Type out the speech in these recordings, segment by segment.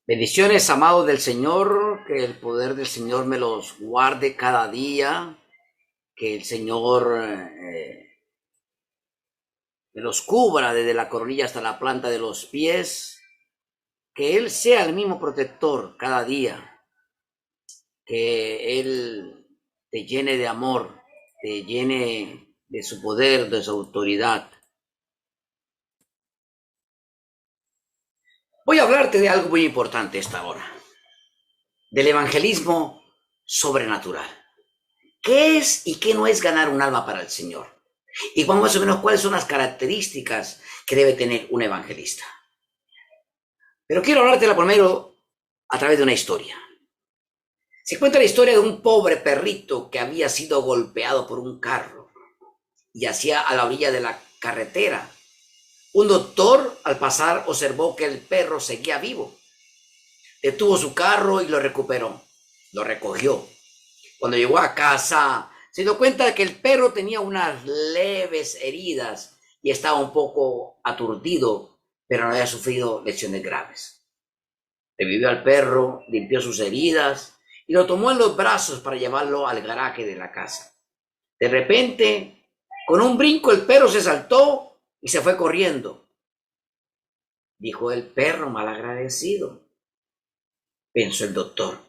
Bendiciones, amados del Señor, que el poder del Señor me los guarde cada día, que el Señor me los cubra desde la coronilla hasta la planta de los pies, que Él sea el mismo protector cada día, que Él te llene de amor, te llene de su poder, de su autoridad. Voy a hablarte de algo muy importante esta hora, del evangelismo sobrenatural. ¿Qué es y qué no es ganar un alma para el Señor? Y más o menos cuáles son las características que debe tener un evangelista. Pero quiero hablártela primero a través de una historia. Se cuenta la historia de un pobre perrito que había sido golpeado por un carro y yacía a la orilla de la carretera. Un doctor al pasar observó que el perro seguía vivo. Detuvo su carro y lo recuperó. Lo recogió. Cuando llegó a casa, se dio cuenta de que el perro tenía unas leves heridas y estaba un poco aturdido, pero no había sufrido lesiones graves. Revivió al perro, limpió sus heridas y lo tomó en los brazos para llevarlo al garaje de la casa. De repente, con un brinco, el perro se saltó y se fue corriendo. Dijo el perro malagradecido, pensó el doctor.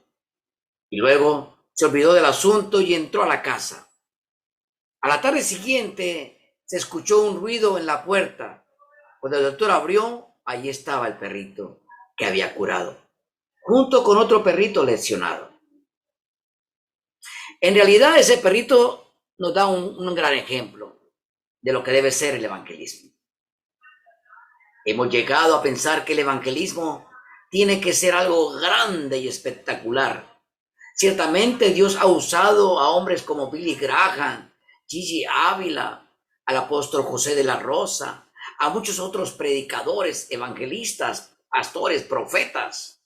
Y luego se olvidó del asunto y entró a la casa. A la tarde siguiente se escuchó un ruido en la puerta. Cuando el doctor abrió, allí estaba el perrito que había curado, junto con otro perrito lesionado. En realidad ese perrito nos da un gran ejemplo de lo que debe ser el evangelismo. Hemos llegado a pensar que el evangelismo tiene que ser algo grande y espectacular. Ciertamente Dios ha usado a hombres como Billy Graham, Gigi Ávila, al apóstol José de la Rosa, a muchos otros predicadores, evangelistas, pastores, profetas,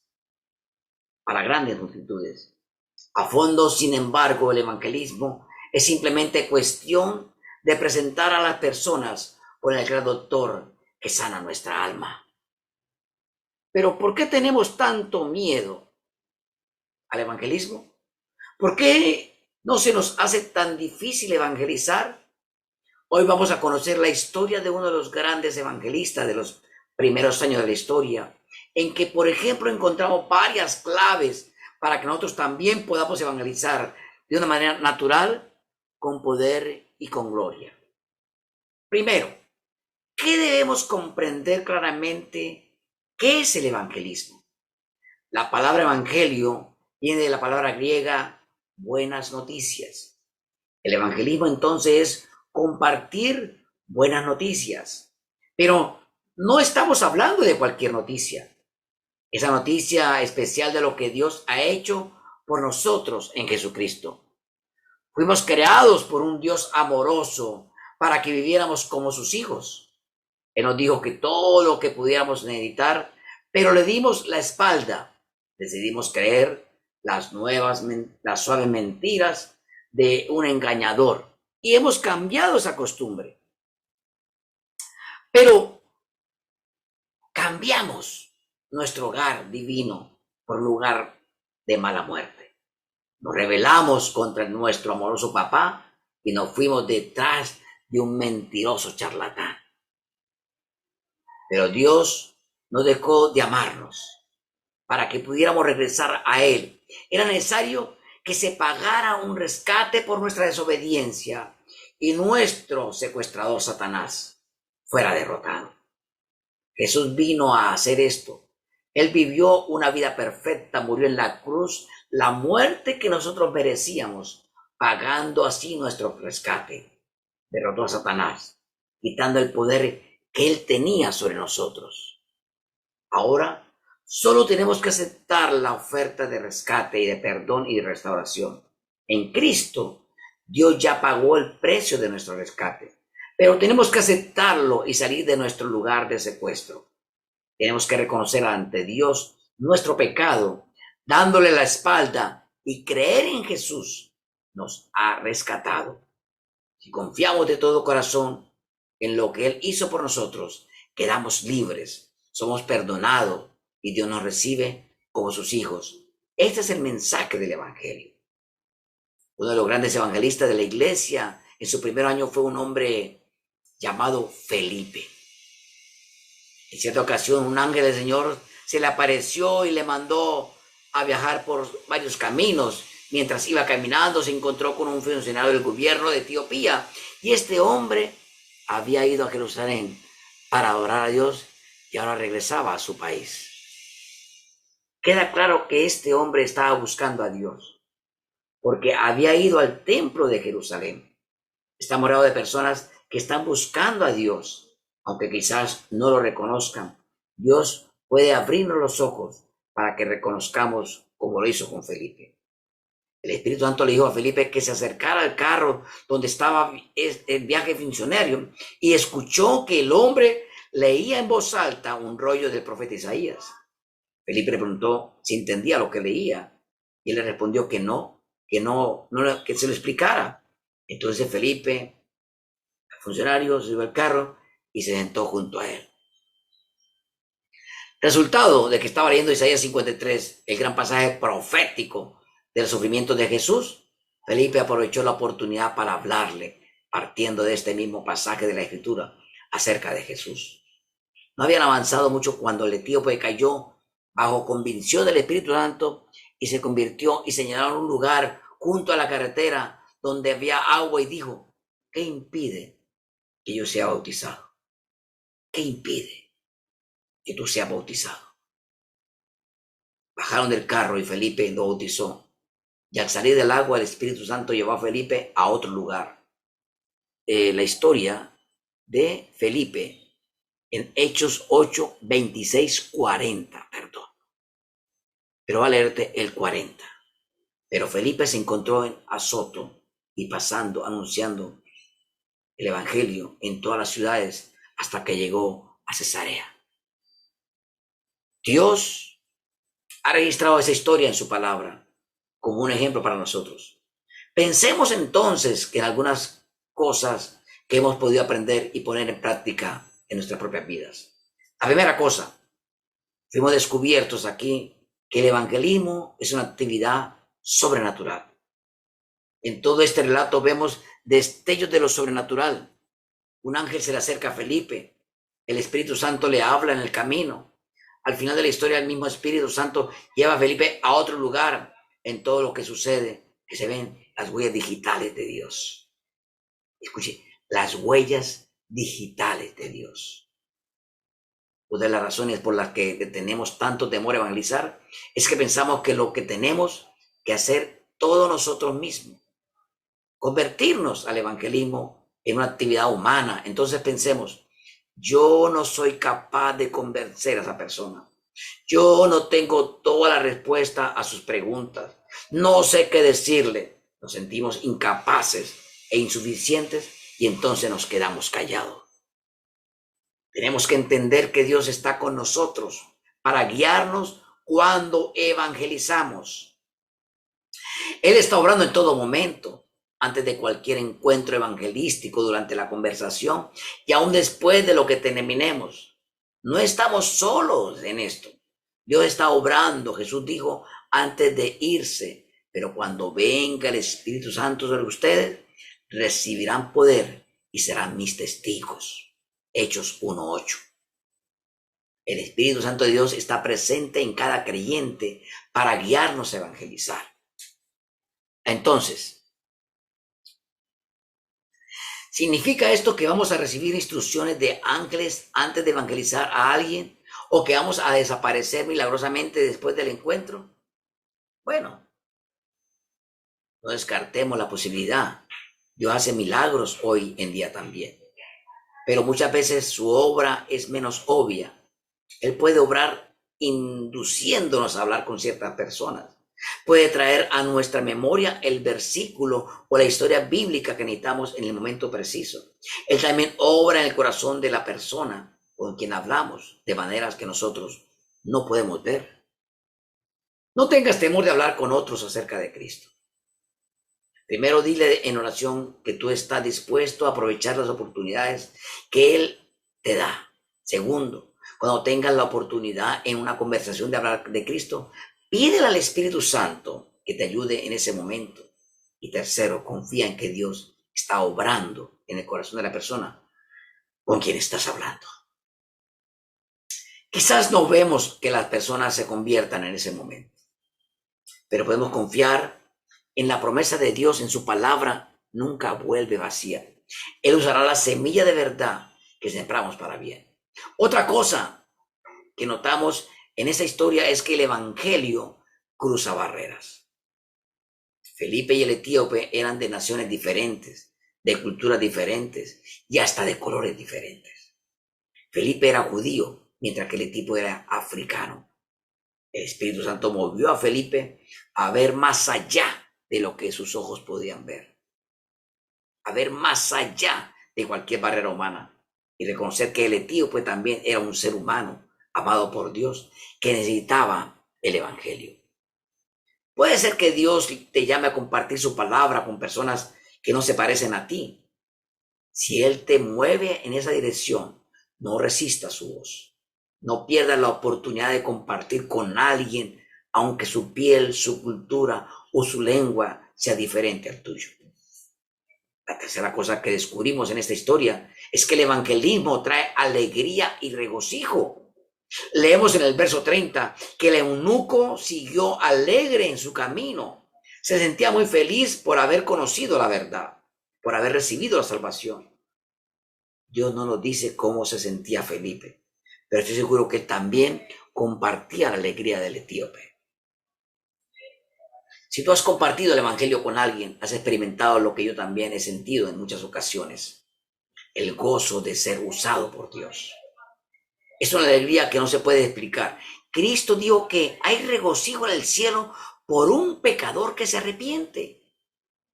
para grandes multitudes. A fondo, sin embargo, el evangelismo es simplemente cuestión de presentar a las personas con el gran doctor que sana nuestra alma. Pero ¿por qué tenemos tanto miedo al evangelismo? ¿Por qué no se nos hace tan difícil evangelizar? Hoy vamos a conocer la historia de uno de los grandes evangelistas de los primeros años de la historia, en que, por ejemplo, encontramos varias claves para que nosotros también podamos evangelizar de una manera natural, con poder y con gloria. Primero, ¿qué debemos comprender claramente? ¿Qué es el evangelismo? La palabra evangelio viene de la palabra griega buenas noticias. El evangelismo entonces es compartir buenas noticias. Pero no estamos hablando de cualquier noticia. Esa noticia especial de lo que Dios ha hecho por nosotros en Jesucristo. Fuimos creados por un Dios amoroso para que viviéramos como sus hijos. Él nos dijo que todo lo que pudiéramos necesitar, pero le dimos la espalda. Decidimos creer las suaves mentiras de un engañador y hemos cambiado esa costumbre. Pero cambiamos nuestro hogar divino por un lugar de mala muerte. Nos rebelamos contra nuestro amoroso papá y nos fuimos detrás de un mentiroso charlatán. Pero Dios no dejó de amarnos para que pudiéramos regresar a Él. Era necesario que se pagara un rescate por nuestra desobediencia y nuestro secuestrador Satanás fuera derrotado. Jesús vino a hacer esto. Él vivió una vida perfecta, murió en la cruz, la muerte que nosotros merecíamos, pagando así nuestro rescate. Derrotó a Satanás, quitando el poder que él tenía sobre nosotros. Ahora solo tenemos que aceptar la oferta de rescate y de perdón y de restauración. En Cristo, Dios ya pagó el precio de nuestro rescate, pero tenemos que aceptarlo y salir de nuestro lugar de secuestro. Tenemos que reconocer ante Dios nuestro pecado, dándole la espalda y creer en Jesús nos ha rescatado. Si confiamos de todo corazón en lo que Él hizo por nosotros, quedamos libres, somos perdonados y Dios nos recibe como sus hijos. Este es el mensaje del Evangelio. Uno de los grandes evangelistas de la iglesia en su primer año fue un hombre llamado Felipe. En cierta ocasión, un ángel del Señor se le apareció y le mandó a viajar por varios caminos. Mientras iba caminando, se encontró con un funcionario del gobierno de Etiopía. Y este hombre había ido a Jerusalén para adorar a Dios y ahora regresaba a su país. Queda claro que este hombre estaba buscando a Dios, porque había ido al templo de Jerusalén. Estamos rodeados de personas que están buscando a Dios, aunque quizás no lo reconozcan. Dios puede abrirnos los ojos para que reconozcamos, como lo hizo con Felipe. El Espíritu Santo le dijo a Felipe que se acercara al carro donde estaba el viaje funcionario y escuchó que el hombre leía en voz alta un rollo del profeta Isaías. Felipe le preguntó si entendía lo que leía y él le respondió que que se lo explicara. Entonces Felipe, el funcionario, se subió al carro y se sentó junto a él. Resultado de que estaba leyendo Isaías 53, el gran pasaje profético del sufrimiento de Jesús, Felipe aprovechó la oportunidad para hablarle, partiendo de este mismo pasaje de la Escritura, acerca de Jesús. No habían avanzado mucho cuando el etíope cayó bajo convicción del Espíritu Santo y se convirtió y señalaron un lugar junto a la carretera donde había agua y dijo: ¿qué impide que yo sea bautizado? ¿Qué impide que tú seas bautizado? Bajaron del carro y Felipe lo bautizó. Y al salir del agua, el Espíritu Santo llevó a Felipe a otro lugar. La historia de Felipe en Hechos 8, 26, 40, perdón. Pero va a leerte el 40. Pero Felipe se encontró en Azoto y pasando, anunciando el Evangelio en todas las ciudades hasta que llegó a Cesarea. Dios ha registrado esa historia en su palabra como un ejemplo para nosotros. Pensemos entonces en algunas cosas que hemos podido aprender y poner en práctica en nuestras propias vidas. La primera cosa, fuimos descubiertos aquí que el evangelismo es una actividad sobrenatural. En todo este relato vemos destellos de lo sobrenatural. Un ángel se le acerca a Felipe, el Espíritu Santo le habla en el camino. Al final de la historia, el mismo Espíritu Santo lleva a Felipe a otro lugar. En todo lo que sucede, que se ven las huellas digitales de Dios. Escuche, las huellas digitales de Dios. Una de las razones por las que tenemos tanto temor a evangelizar es que pensamos que lo que tenemos que hacer todos nosotros mismos, convertirnos al evangelismo en una actividad humana. Entonces pensemos: yo no soy capaz de convencer a esa persona. Yo no tengo toda la respuesta a sus preguntas. No sé qué decirle. Nos sentimos incapaces e insuficientes y entonces nos quedamos callados. Tenemos que entender que Dios está con nosotros para guiarnos cuando evangelizamos. Él está obrando en todo momento, antes de cualquier encuentro evangelístico, durante la conversación y aún después de lo que terminemos. No estamos solos en esto. Dios está obrando. Jesús dijo antes de irse: pero cuando venga el Espíritu Santo sobre ustedes, recibirán poder y serán mis testigos. Hechos 1:8. El Espíritu Santo de Dios está presente en cada creyente para guiarnos a evangelizar. Entonces, ¿significa esto que vamos a recibir instrucciones de ángeles antes de evangelizar a alguien? ¿O que vamos a desaparecer milagrosamente después del encuentro? Bueno, no descartemos la posibilidad. Dios hace milagros hoy en día también. Pero muchas veces su obra es menos obvia. Él puede obrar induciéndonos a hablar con ciertas personas. Puede traer a nuestra memoria el versículo o la historia bíblica que necesitamos en el momento preciso. Él también obra en el corazón de la persona con quien hablamos de maneras que nosotros no podemos ver. No tengas temor de hablar con otros acerca de Cristo. Primero, dile en oración que tú estás dispuesto a aprovechar las oportunidades que Él te da. Segundo, Cuando tengas la oportunidad en una conversación de hablar de Cristo, pídele al Espíritu Santo que te ayude en ese momento. Y tercero, confía en que Dios está obrando en el corazón de la persona con quien estás hablando. Quizás no vemos que las personas se conviertan en ese momento, pero podemos confiar en la promesa de Dios, en su palabra, nunca vuelve vacía. Él usará la semilla de verdad que sembramos para bien. Otra cosa que notamos en esta historia es que el evangelio cruza barreras. Felipe y el etíope eran de naciones diferentes, de culturas diferentes y hasta de colores diferentes. Felipe era judío, mientras que el etíope era africano. El Espíritu Santo movió a Felipe a ver más allá de lo que sus ojos podían ver, a ver más allá de cualquier barrera humana y reconocer que el etíope también era un ser humano amado por Dios que necesitaba el evangelio. Puede ser que Dios te llame a compartir su palabra con personas que no se parecen a ti. Si Él te mueve en esa dirección, no resistas su voz. No pierdas la oportunidad de compartir con alguien, aunque su piel, su cultura o su lengua sea diferente al tuyo. La tercera cosa que descubrimos en esta historia es que el evangelismo trae alegría y regocijo. Leemos en el verso 30 que el eunuco siguió alegre en su camino. Se sentía muy feliz por haber conocido la verdad, por haber recibido la salvación. Dios no nos dice cómo se sentía Felipe, pero estoy seguro que también compartía la alegría del etíope. Si tú has compartido el evangelio con alguien, has experimentado lo que yo también he sentido en muchas ocasiones, el gozo de ser usado por Dios. Es una alegría que no se puede explicar. Cristo dijo que hay regocijo en el cielo por un pecador que se arrepiente.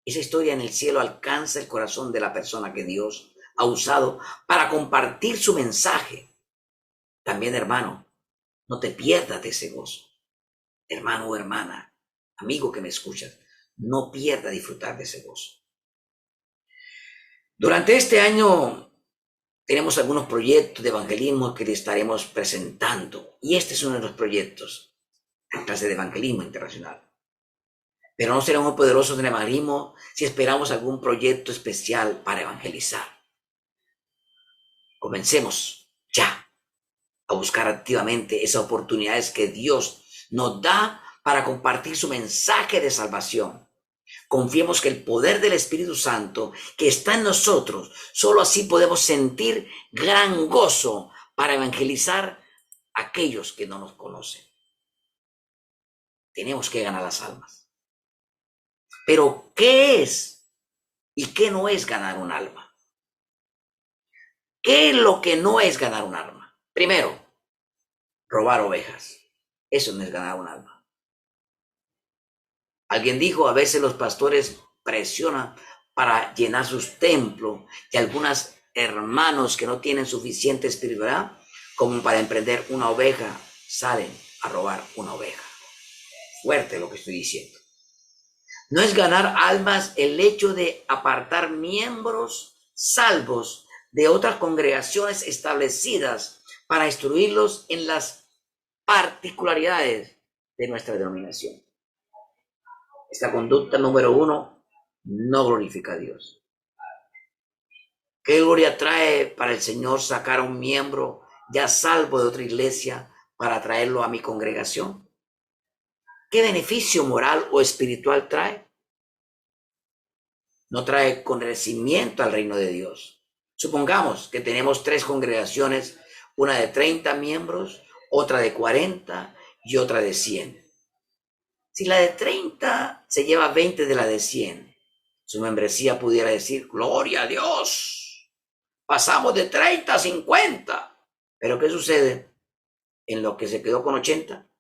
Esa historia en el cielo alcanza el corazón de la persona que Dios ha usado para compartir su mensaje. También, hermano, no te pierdas de ese gozo. Hermano o hermana, amigo que me escuchas, no pierda disfrutar de ese gozo. Durante este año tenemos algunos proyectos de evangelismo que le estaremos presentando. Y este es uno de los proyectos, la clase de evangelismo internacional. Pero no seremos poderosos en el evangelismo si esperamos algún proyecto especial para evangelizar. Comencemos ya a buscar activamente esas oportunidades que Dios nos da para compartir su mensaje de salvación. Confiemos que el poder del Espíritu Santo que está en nosotros, solo así podemos sentir gran gozo para evangelizar a aquellos que no nos conocen. Tenemos que ganar las almas. Pero, ¿qué es y qué no es ganar un alma? ¿Qué es lo que no es ganar un alma? Primero, robar ovejas. Eso no es ganar un alma. Alguien dijo, a veces los pastores presionan para llenar sus templos y algunos hermanos que no tienen suficiente espiritualidad como para emprender una oveja, salen a robar una oveja. Fuerte lo que estoy diciendo. No es ganar almas el hecho de apartar miembros salvos de otras congregaciones establecidas para instruirlos en las particularidades de nuestra denominación. Esta conducta número 1 no glorifica a Dios. ¿Qué gloria trae para el Señor sacar a un miembro ya salvo de otra iglesia para traerlo a mi congregación? ¿Qué beneficio moral o espiritual trae? No trae conocimiento al reino de Dios. Supongamos que tenemos 3 congregaciones, una de 30 miembros, otra de 40 y otra de 100. Si la de 30 se lleva 20 de la de 100, su membresía pudiera decir, gloria a Dios, pasamos de 30 a 50. Pero ¿qué sucede en lo que se quedó con 80?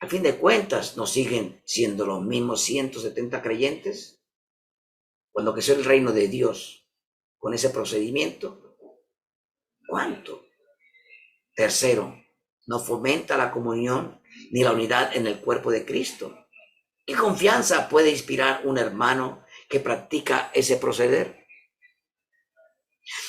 A fin de cuentas, ¿no siguen siendo los mismos 170 creyentes? Cuando creció el reino de Dios con ese procedimiento, ¿cuánto? Tercero, no fomenta la comunión ni la unidad en el cuerpo de Cristo. ¿Qué confianza puede inspirar un hermano que practica ese proceder?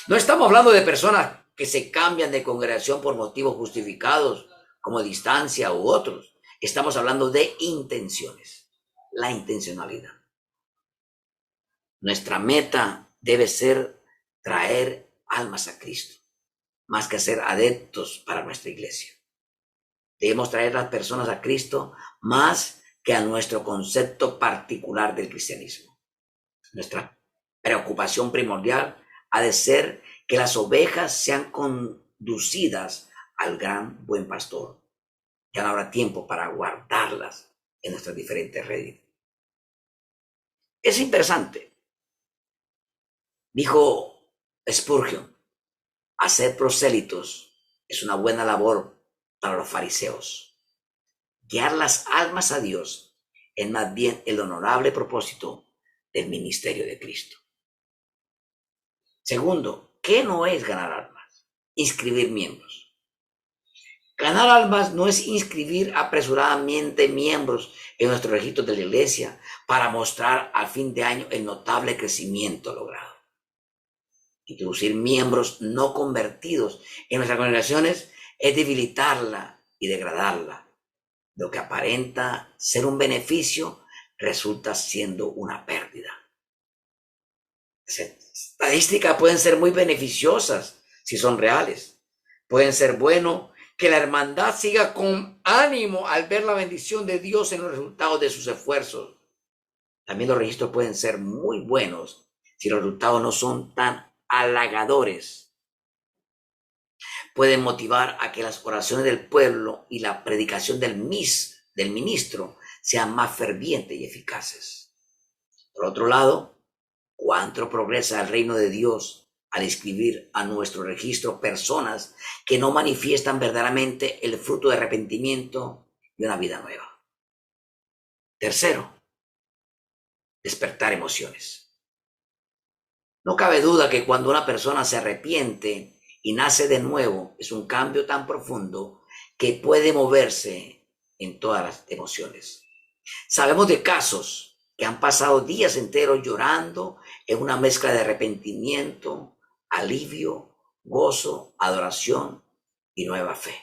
No estamos hablando de personas que se cambian de congregación por motivos justificados, como distancia u otros. Estamos hablando de intenciones, la intencionalidad. Nuestra meta debe ser traer almas a Cristo, más que ser adeptos para nuestra iglesia. Debemos traer a las personas a Cristo más que a nuestro concepto particular del cristianismo. Nuestra preocupación primordial ha de ser que las ovejas sean conducidas al gran buen pastor. Ya no habrá tiempo para guardarlas en nuestras diferentes redes. Es interesante. Dijo Spurgeon, hacer prosélitos es una buena labor para los fariseos. Guiar las almas a Dios es más bien el honorable propósito del ministerio de Cristo. Segundo, ¿qué no es ganar almas? Inscribir miembros. Ganar almas no es inscribir apresuradamente miembros en nuestro registro de la iglesia para mostrar al fin de año el notable crecimiento logrado. Introducir miembros no convertidos en nuestras congregaciones es debilitarla y degradarla. Lo que aparenta ser un beneficio resulta siendo una pérdida. Las estadísticas pueden ser muy beneficiosas si son reales. Pueden ser bueno que la hermandad siga con ánimo al ver la bendición de Dios en los resultados de sus esfuerzos. También los registros pueden ser muy buenos si los resultados no son tan halagadores. Pueden motivar a que las oraciones del pueblo y la predicación del ministro sean más fervientes y eficaces. Por otro lado, cuánto progresa el reino de Dios al inscribir a nuestro registro personas que no manifiestan verdaderamente el fruto de arrepentimiento y una vida nueva. Tercero, despertar emociones. No cabe duda que cuando una persona se arrepiente y nace de nuevo, es un cambio tan profundo que puede moverse en todas las emociones. Sabemos de casos que han pasado días enteros llorando en una mezcla de arrepentimiento, alivio, gozo, adoración y nueva fe.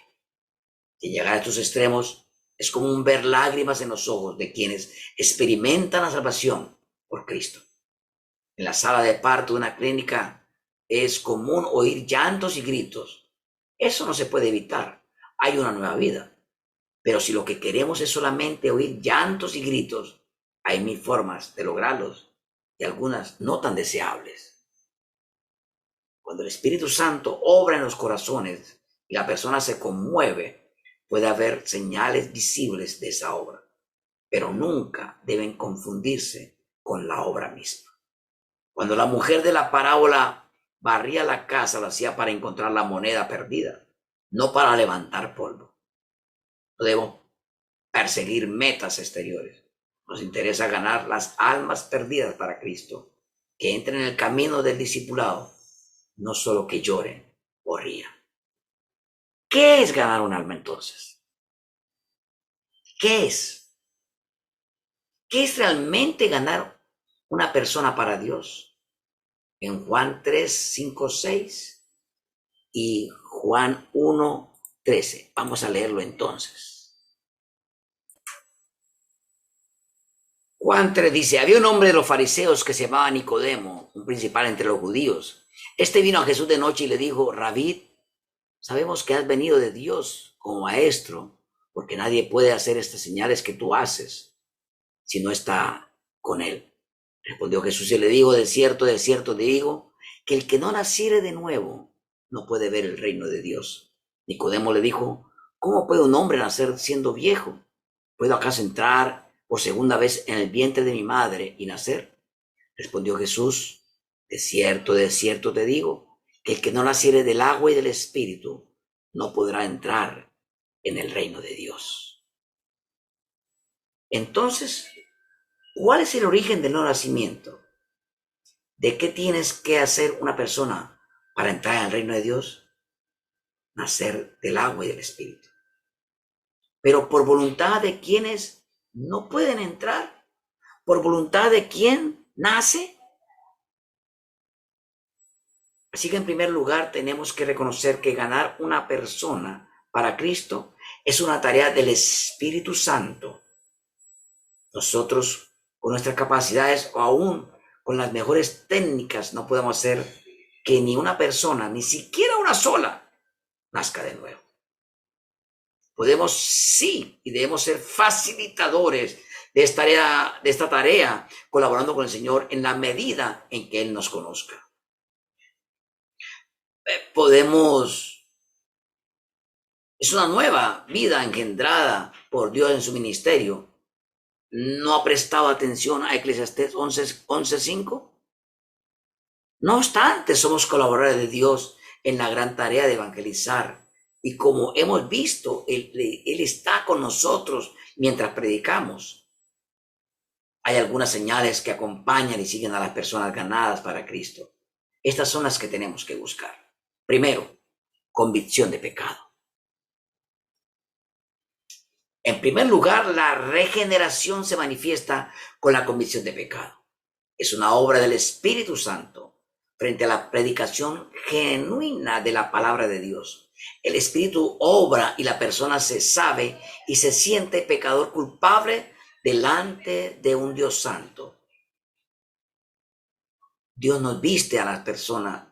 Y llegar a estos extremos es como ver lágrimas en los ojos de quienes experimentan la salvación por Cristo. En la sala de parto de una clínica es común oír llantos y gritos. Eso no se puede evitar. Hay una nueva vida. Pero si lo que queremos es solamente oír llantos y gritos, hay mil formas de lograrlos y algunas no tan deseables. Cuando el Espíritu Santo obra en los corazones y la persona se conmueve, puede haber señales visibles de esa obra, pero nunca deben confundirse con la obra misma. Cuando la mujer de la parábola barría la casa, lo hacía para encontrar la moneda perdida, no para levantar polvo. No debemos perseguir metas exteriores. Nos interesa ganar las almas perdidas para Cristo, que entren en el camino del discipulado, no solo que lloren o rían. ¿Qué es ganar un alma entonces? ¿Qué es? ¿Qué es realmente ganar una persona para Dios? En Juan 3, 5, 6 y Juan 1, 13. Vamos a leerlo entonces. Juan 3 dice, había un hombre de los fariseos que se llamaba Nicodemo, un principal entre los judíos. Este vino a Jesús de noche y le dijo, Rabí, sabemos que has venido de Dios como maestro, porque nadie puede hacer estas señales que tú haces si no está con él. Respondió Jesús y le dijo, de cierto te digo, que el que no naciere de nuevo no puede ver el reino de Dios. Nicodemo le dijo, ¿cómo puede un hombre nacer siendo viejo? ¿Puedo acaso entrar por segunda vez en el vientre de mi madre y nacer? Respondió Jesús, de cierto te digo, que el que no naciere del agua y del espíritu no podrá entrar en el reino de Dios. Entonces, ¿cuál es el origen del no nacimiento? ¿De qué tienes que hacer una persona para entrar en el reino de Dios? Nacer del agua y del espíritu. Pero por voluntad de quienes no pueden entrar, por voluntad de quien nace. Así que en primer lugar tenemos que reconocer que ganar una persona para Cristo es una tarea del Espíritu Santo. Nosotros, con nuestras capacidades o aún con las mejores técnicas, no podemos hacer que ni una persona, ni siquiera una sola, nazca de nuevo. Podemos sí y debemos ser facilitadores de esta tarea, colaborando con el Señor en la medida en que Él nos conozca. Es una nueva vida engendrada por Dios en su ministerio. ¿No ha prestado atención a Eclesiastés 11:5? No obstante, somos colaboradores de Dios en la gran tarea de evangelizar. Y como hemos visto, Él está con nosotros mientras predicamos. Hay algunas señales que acompañan y siguen a las personas ganadas para Cristo. Estas son las que tenemos que buscar. Primero, convicción de pecado. En primer lugar, la regeneración se manifiesta con la convicción de pecado. Es una obra del Espíritu Santo frente a la predicación genuina de la palabra de Dios. El Espíritu obra y la persona se sabe y se siente pecador culpable delante de un Dios santo. Dios nos viste a las personas.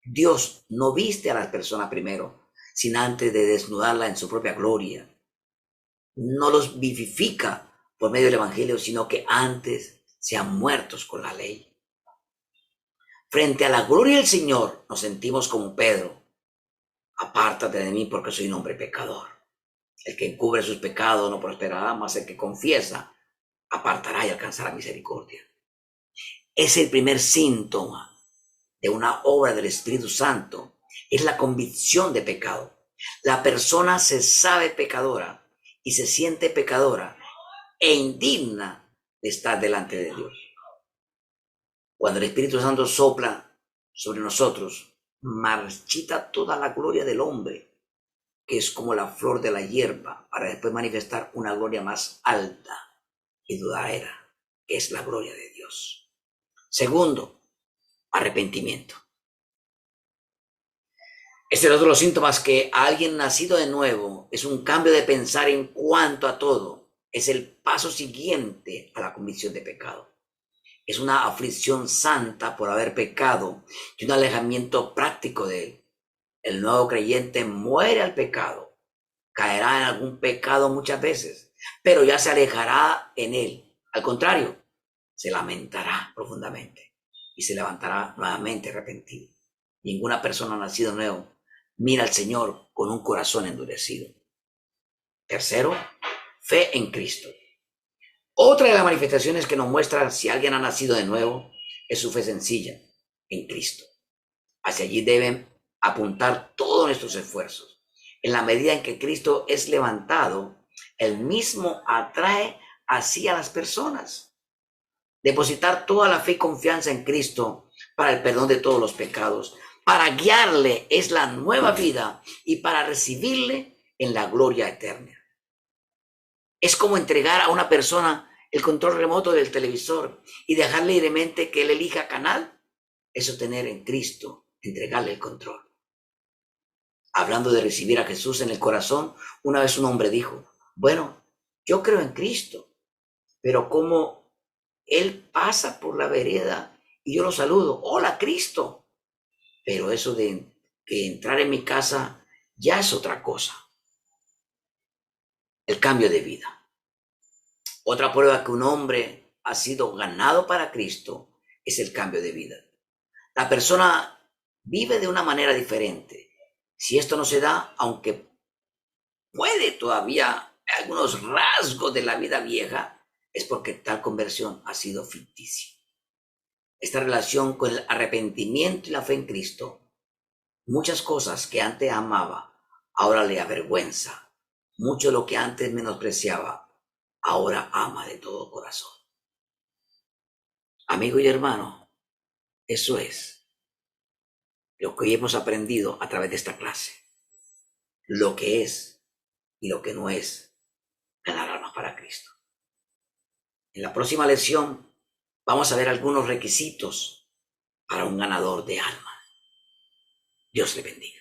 Dios no viste a las personas primero, sin antes de desnudarla en su propia gloria. No los vivifica por medio del Evangelio, sino que antes sean muertos con la ley. Frente a la gloria del Señor nos sentimos como Pedro. Apártate de mí porque soy un hombre pecador. El que encubre sus pecados no prosperará, mas el que confiesa apartará y alcanzará misericordia. Es el primer síntoma de una obra del Espíritu Santo. Es la convicción de pecado. La persona se sabe pecadora y se siente pecadora e indigna de estar delante de Dios. Cuando el Espíritu Santo sopla sobre nosotros, marchita toda la gloria del hombre, que es como la flor de la hierba, para después manifestar una gloria más alta y duradera, que es la gloria de Dios. Segundo, arrepentimiento. Este es otro de los síntomas que a alguien nacido de nuevo es un cambio de pensar en cuanto a todo. Es el paso siguiente a la convicción de pecado. Es una aflicción santa por haber pecado y un alejamiento práctico de él. El nuevo creyente muere al pecado, caerá en algún pecado muchas veces, pero ya se alejará en él. Al contrario, se lamentará profundamente y se levantará nuevamente arrepentido. Ninguna persona nacida nuevo mira al Señor con un corazón endurecido. Tercero, fe en Cristo. Otra de las manifestaciones que nos muestra si alguien ha nacido de nuevo es su fe sencilla en Cristo. Hacia allí deben apuntar todos nuestros esfuerzos. En la medida en que Cristo es levantado, Él mismo atrae así a las personas. Depositar toda la fe y confianza en Cristo para el perdón de todos los pecados, para guiarle es la nueva vida y para recibirle en la gloria eterna. Es como entregar a una persona el control remoto del televisor y dejarle libremente que él elija canal. Eso tener en Cristo, entregarle el control. Hablando de recibir a Jesús en el corazón, una vez un hombre dijo, bueno, yo creo en Cristo, pero como Él pasa por la vereda y yo lo saludo, hola Cristo, pero eso de que entrar en mi casa ya es otra cosa. El cambio de vida. Otra prueba que un hombre ha sido ganado para Cristo es el cambio de vida. La persona vive de una manera diferente. Si esto no se da, aunque puede todavía algunos rasgos de la vida vieja, es porque tal conversión ha sido ficticia. Esta relación con el arrepentimiento y la fe en Cristo, muchas cosas que antes amaba, ahora le avergüenza. Mucho de lo que antes menospreciaba, ahora ama de todo corazón. Amigo y hermano, eso es lo que hoy hemos aprendido a través de esta clase. Lo que es y lo que no es ganar almas para Cristo. En la próxima lección vamos a ver algunos requisitos para un ganador de alma. Dios le bendiga.